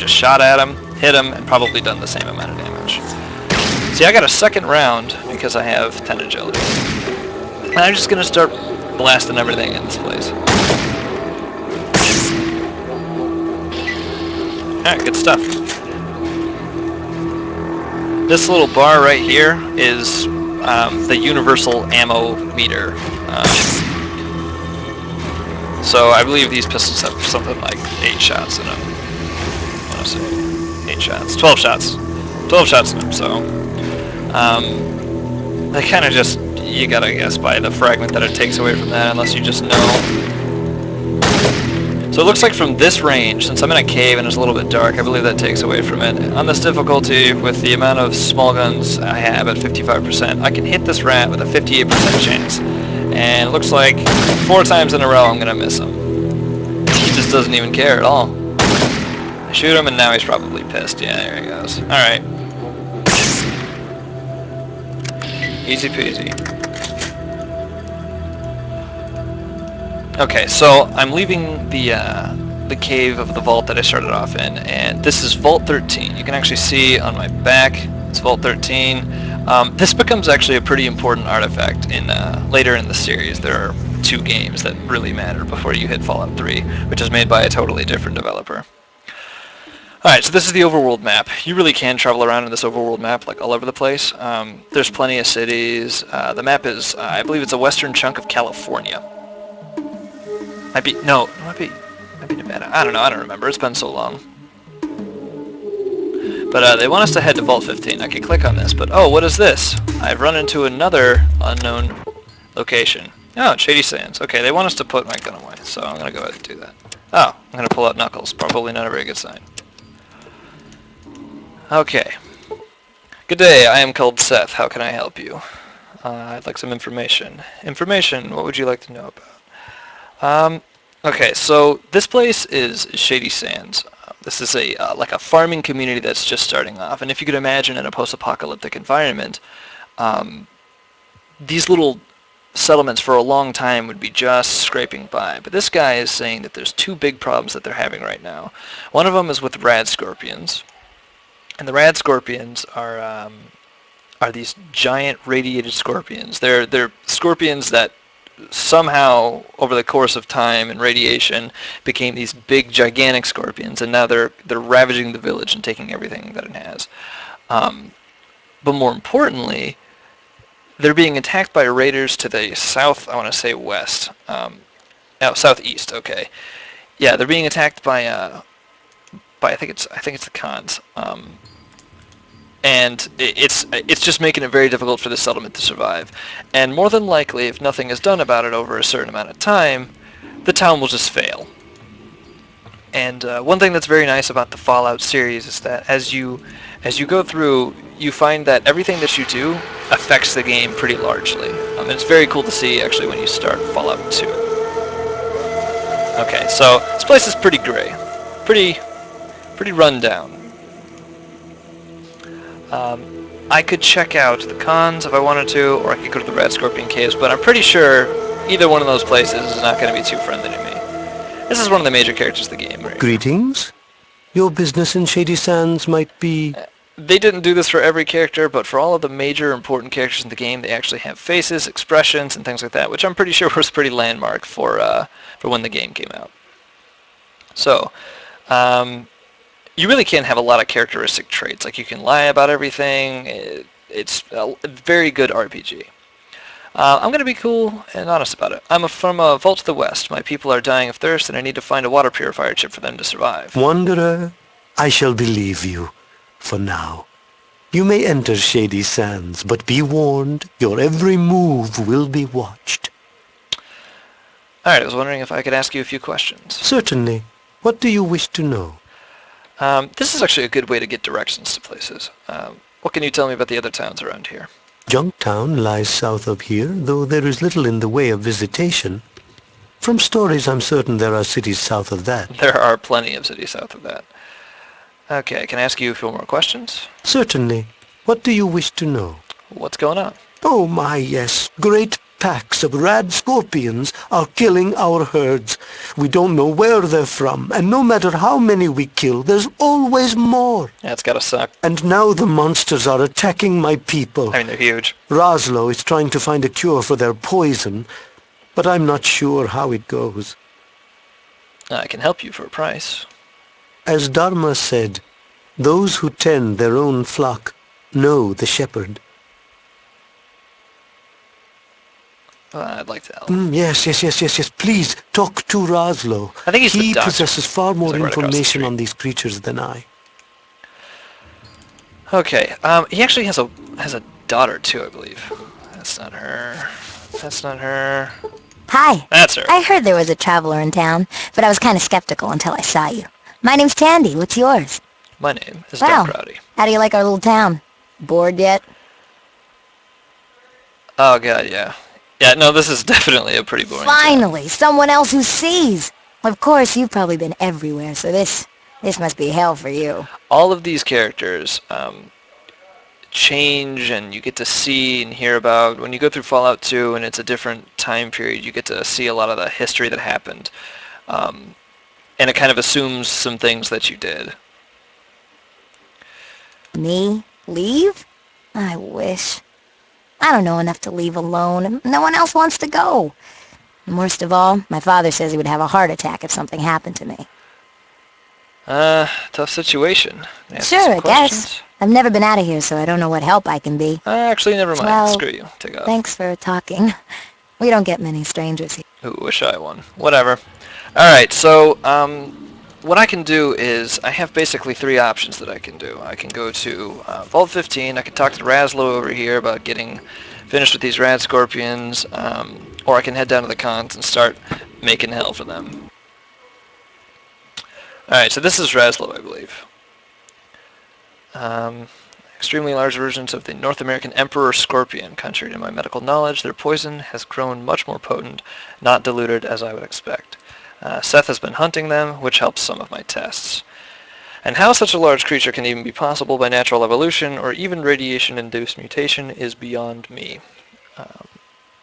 just shot at him, hit him, and probably done the same amount of damage. See, I got a second round because I have 10 agility. And I'm just going to start blasting everything in this place. Alright, good stuff. This little bar right here is the universal ammo meter. So I believe these pistols have something like 8 shots in them. I want to say 8 shots. 12 shots. 12 shots in them, so... they kind of just... You gotta guess by the fragment that it takes away from that, unless you just know. So it looks like from this range, since I'm in a cave and it's a little bit dark, I believe that takes away from it. On this difficulty, with the amount of small guns I have at 55%, I can hit this rat with a 58% chance. And it looks like 4 times in a row I'm gonna miss him. He just doesn't even care at all. I shoot him and now he's probably pissed. Yeah, there he goes. Alright. Easy peasy. Okay, so I'm leaving the cave of the vault that I started off in, and this is Vault 13. You can actually see on my back, it's Vault 13. This becomes actually a pretty important artifact in later in the series. There are 2 games that really matter before you hit Fallout 3, which is made by a totally different developer. Alright, so this is the overworld map. You really can travel around in this overworld map like all over the place. There's plenty of cities. The map is, I believe it's a western chunk of California. Might be Nevada. I don't know, I don't remember. It's been so long. But they want us to head to Vault 15. I can click on this, but oh, what is this? I've run into another unknown location. Oh, it's Shady Sands. Okay, they want us to put my gun away, so I'm going to go ahead and do that. Oh, I'm going to pull out Knuckles. Probably not a very good sign. Okay. Good day, I am called Seth. How can I help you? I'd like some information. Information, what would you like to know about? Okay, so this place is Shady Sands. This is a like a farming community that's just starting off, and if you could imagine in a post-apocalyptic environment, these little settlements for a long time would be just scraping by. But this guy is saying that there's 2 big problems that they're having right now. One of them is with Radscorpions, and the Radscorpions are these giant radiated scorpions. They're scorpions that somehow over the course of time and radiation became these big gigantic scorpions, and now they're ravaging the village and taking everything that it has. But more importantly, they're being attacked by raiders to the south, I want to say west. Southeast, okay. Yeah, they're being attacked by I think it's the Khans. And it's just making it very difficult for the settlement to survive. And more than likely, if nothing is done about it over a certain amount of time, the town will just fail. And one thing that's very nice about the Fallout series is that as you go through, you find that everything that you do affects the game pretty largely. And it's very cool to see actually when you start Fallout 2. Okay, so this place is pretty gray, pretty run down. I could check out the Khans if I wanted to, or I could go to the Radscorpion Caves, but I'm pretty sure either one of those places is not going to be too friendly to me. This is one of the major characters of the game. Right? Greetings. Your business in Shady Sands might be... They didn't do this for every character, but for all of the major important characters in the game, they actually have faces, expressions, and things like that, which I'm pretty sure was pretty landmark for when the game came out. So, you really can have a lot of characteristic traits. Like, you can lie about everything. It's a very good RPG. I'm going to be cool and honest about it. I'm from a vault to the west. My people are dying of thirst, and I need to find a water purifier chip for them to survive. Wanderer, I shall believe you. For now. You may enter Shady Sands, but be warned, your every move will be watched. Alright, I was wondering if I could ask you a few questions. Certainly. What do you wish to know? This is actually a good way to get directions to places. What can you tell me about the other towns around here? Junktown lies south of here, though there is little in the way of visitation. From stories, I'm certain there are cities south of that. There are plenty of cities south of that. Okay, can I ask you a few more questions? Certainly. What do you wish to know? What's going on? Oh my, yes. Great attacks of Radscorpions are killing our herds. We don't know where they're from, and no matter how many we kill, there's always more. Yeah, it's gotta suck. And now the monsters are attacking my people. I mean, they're huge. Roslo is trying to find a cure for their poison, but I'm not sure how it goes. I can help you for a price. As Dharma said, those who tend their own flock know the shepherd. I'd like to help. Yes. Please, talk to Roslo. I think he's the He doctor. possesses far more He's like right across the information street. on these creatures than I. Okay, he actually has a daughter too, I believe. That's not her. That's not her. Hi. That's her. I heard there was a traveler in town, but I was kind of skeptical until I saw you. My name's Tandy. What's yours? My name is Wow. Rowdy. How do you like our little town? Bored yet? Oh god, yeah. Yeah, no, this is definitely a pretty boring town. Finally, someone else who sees. Of course, you've probably been everywhere, so this must be hell for you. All of these characters change, and you get to see and hear about when you go through Fallout 2 and it's a different time period. You get to see a lot of the history that happened, and it kind of assumes some things that you did. Me? Leave? I wish. I don't know enough to leave alone. No one else wants to go. And worst of all, my father says he would have a heart attack if something happened to me. Tough situation. May I ask Sure, some I questions? guess. I've never been out of here, so I don't know what help I can be. Actually, never mind. Well, Screw you. Take off. Thanks for talking. We don't get many strangers here. Ooh, wish I won. Whatever. Alright, so, what I can do is, I have basically three options that I can do. I can go to Vault 15, I can talk to Raslo over here about getting finished with these Radscorpions, or I can head down to the cons and start making hell for them. Alright, so this is Raslo, I believe. Extremely large versions of the North American Emperor Scorpion. Contrary to my medical knowledge, their poison has grown much more potent, not diluted as I would expect. Seth has been hunting them, which helps some of my tests. And how such a large creature can even be possible by natural evolution or even radiation-induced mutation is beyond me.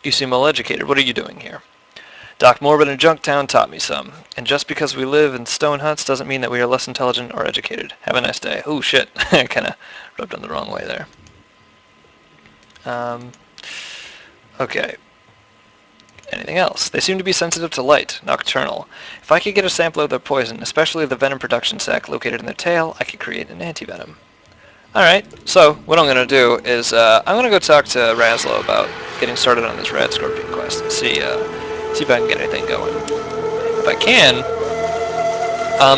You seem well educated. What are you doing here? Doc Morbid in Junktown taught me some, and just because we live in stone huts doesn't mean that we are less intelligent or educated. Have a nice day. Oh shit, I kinda rubbed on the wrong way there. Okay. Anything else? They seem to be sensitive to light, nocturnal. If I could get a sample of their poison, especially the venom production sac located in their tail, I could create an antivenom. Alright, so what I'm going to do is I'm going to go talk to Raslo about getting started on this Radscorpion quest and see if I can get anything going. If I can,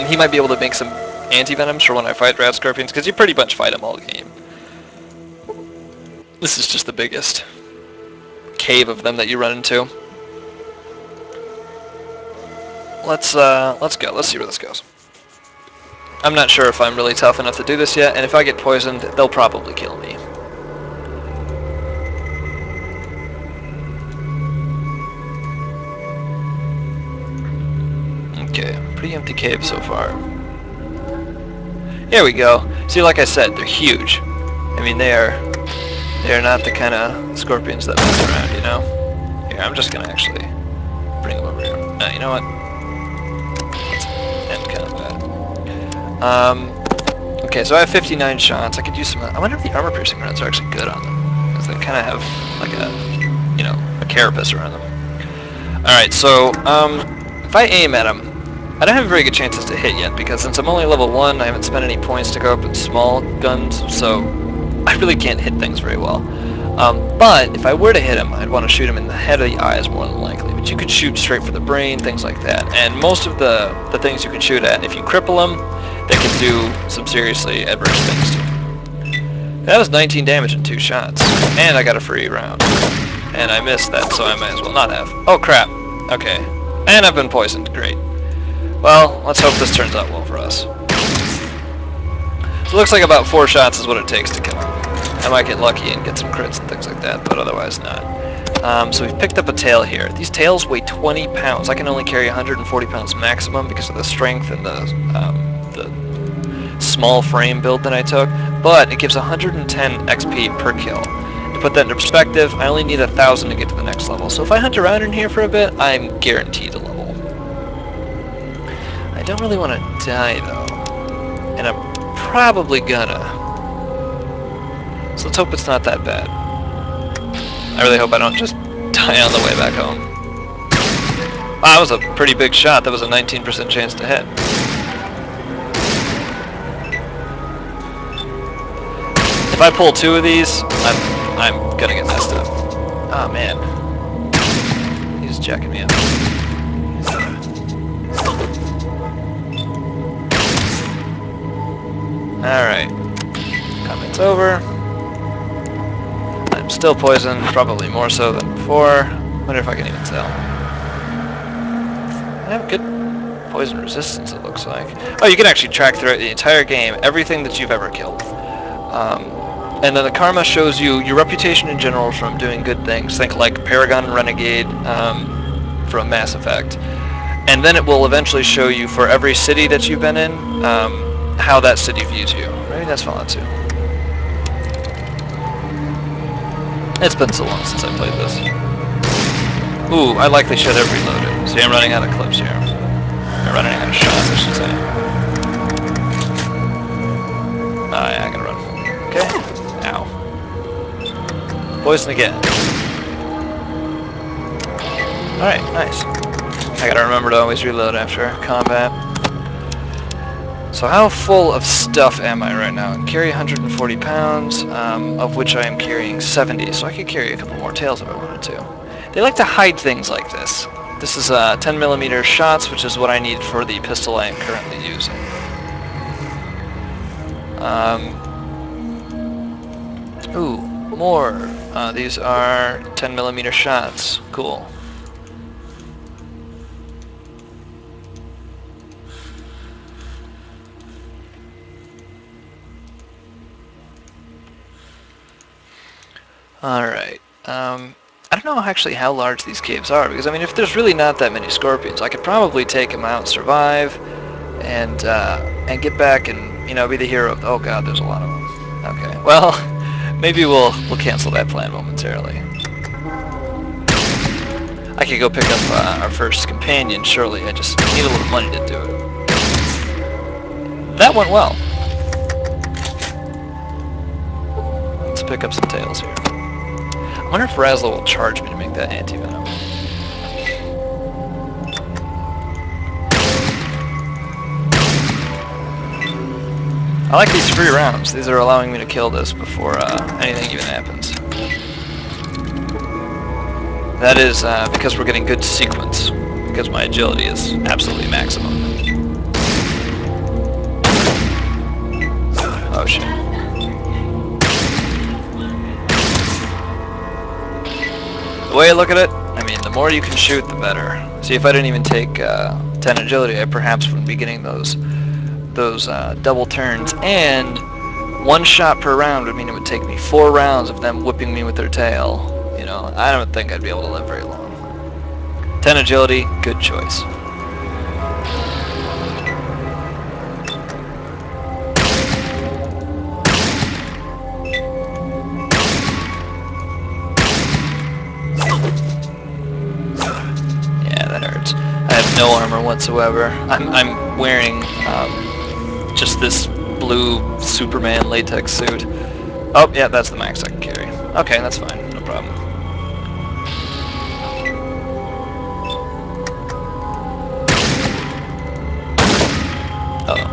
he might be able to make some antivenoms for when I fight Radscorpions, because you pretty much fight them all game. This is just the biggest cave of them that you run into. Let's go. Let's see where this goes. I'm not sure if I'm really tough enough to do this yet, and if I get poisoned, they'll probably kill me. Okay, pretty empty cave so far. Here we go. See, like I said, they're huge. I mean, they are not the kind of scorpions that mess around, you know? Here, I'm just gonna actually bring them over here. You know what? Let's end kind of bad. Okay, so I have 59 shots. I could use some. I wonder if the armor-piercing rounds are actually good on them, because they kind of have like a, you know, a carapace around them. All right, so if I aim at them, I don't have very good chances to hit yet, because since I'm only level 1, I haven't spent any points to go up with small guns, so I really can't hit things very well. But if I were to hit him, I'd want to shoot him in the head or the eyes more than likely. But you could shoot straight for the brain, things like that. And most of the things you can shoot at, if you cripple them, they can do some seriously adverse things to them. That was 19 damage in 2 shots. And I got a free round. And I missed that, so I might as well not have. Oh crap. Okay. And I've been poisoned. Great. Well, let's hope this turns out well for us. So it looks like about 4 shots is what it takes to kill him. I might get lucky and get some crits and things like that, but otherwise not. So we've picked up a tail here. These tails weigh 20 pounds. I can only carry 140 pounds maximum because of the strength and the small frame build that I took, but it gives 110 XP per kill. To put that into perspective, I only need 1,000 to get to the next level. So if I hunt around in here for a bit, I'm guaranteed a level. I don't really want to die though, and I'm probably gonna. So let's hope it's not that bad. I really hope I don't just die on the way back home. Wow, that was a pretty big shot. That was a 19% chance to hit. If I pull 2 of these, I'm gonna get messed up. Oh man. He's jacking me up. Alright. Combat's over. I'm still poisoned, probably more so than before. Wonder if I can even tell. I have good poison resistance, it looks like. Oh, you can actually track throughout the entire game everything that you've ever killed. And then the karma shows you your reputation in general from doing good things. Think like Paragon and Renegade from Mass Effect. And then it will eventually show you for every city that you've been in, how that city views you. Maybe that's Fallout 2. It's been so long since I played this. Ooh, I likely should have reloaded. See, I'm running out of clips here. I'm running out of shots, I should say. Oh yeah, I can run. Okay. Ow. Poison again. Alright, nice. I gotta remember to always reload after combat. So how full of stuff am I right now? I carry 140 pounds, of which I am carrying 70, so I could carry a couple more tails if I wanted to. They like to hide things like this. This is 10mm shots, which is what I need for the pistol I am currently using. Ooh, more. These are 10mm shots. Cool. Alright. I don't know actually how large these caves are, because I mean, if there's really not that many scorpions, I could probably take them out, survive, and get back and, you know, be the hero of... Oh god, there's a lot of them. Okay, well, maybe we'll cancel that plan momentarily. I could go pick up our first companion, surely. I just need a little money to do it. That went well. Let's pick up some tails here. I wonder if Razzle will charge me to make that anti-venom. I like these free rounds. These are allowing me to kill this before anything even happens. That is because we're getting good sequence, because my agility is absolutely maximum. Oh shit. The way I look at it, I mean, the more you can shoot, the better. See, if I didn't even take 10 agility, I perhaps wouldn't be getting those double turns, and 1 shot per round would mean it would take me 4 rounds of them whipping me with their tail. You know, I don't think I'd be able to live very long. 10 agility, good choice. Yeah, that hurts. I have no armor whatsoever. I'm wearing just this blue Superman latex suit. Oh, yeah, that's the max I can carry. Okay, that's fine. No problem. Uh-oh.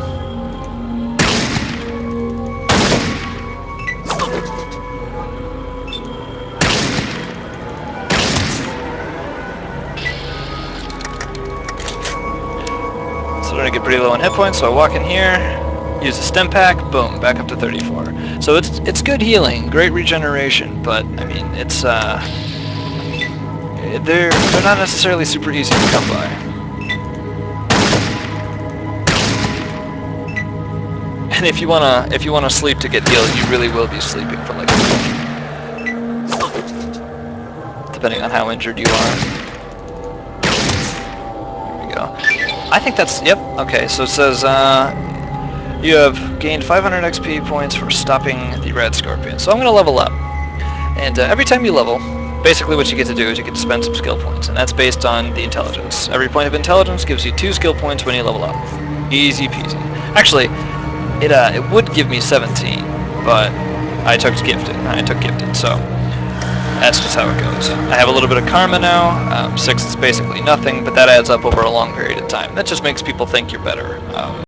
So we're gonna get pretty low on hit points, so I walk in here, use the stim pack, boom, back up to 34. So it's good healing, great regeneration, but I mean it's they're not necessarily super easy to come by. And if you wanna sleep to get healed, you really will be sleeping for like a minute, depending on how injured you are. There we go. I think that's, yep, okay, so it says you have gained 500 XP points for stopping the Radscorpions. So I'm going to level up. And every time you level, basically what you get to do is you get to spend some skill points, and that's based on the intelligence. Every point of intelligence gives you 2 skill points when you level up. Easy peasy. Actually, it would give me 17, but I took gifted, so that's just how it goes. I have a little bit of karma now. 6 is basically nothing, but that adds up over a long period of time. That just makes people think you're better.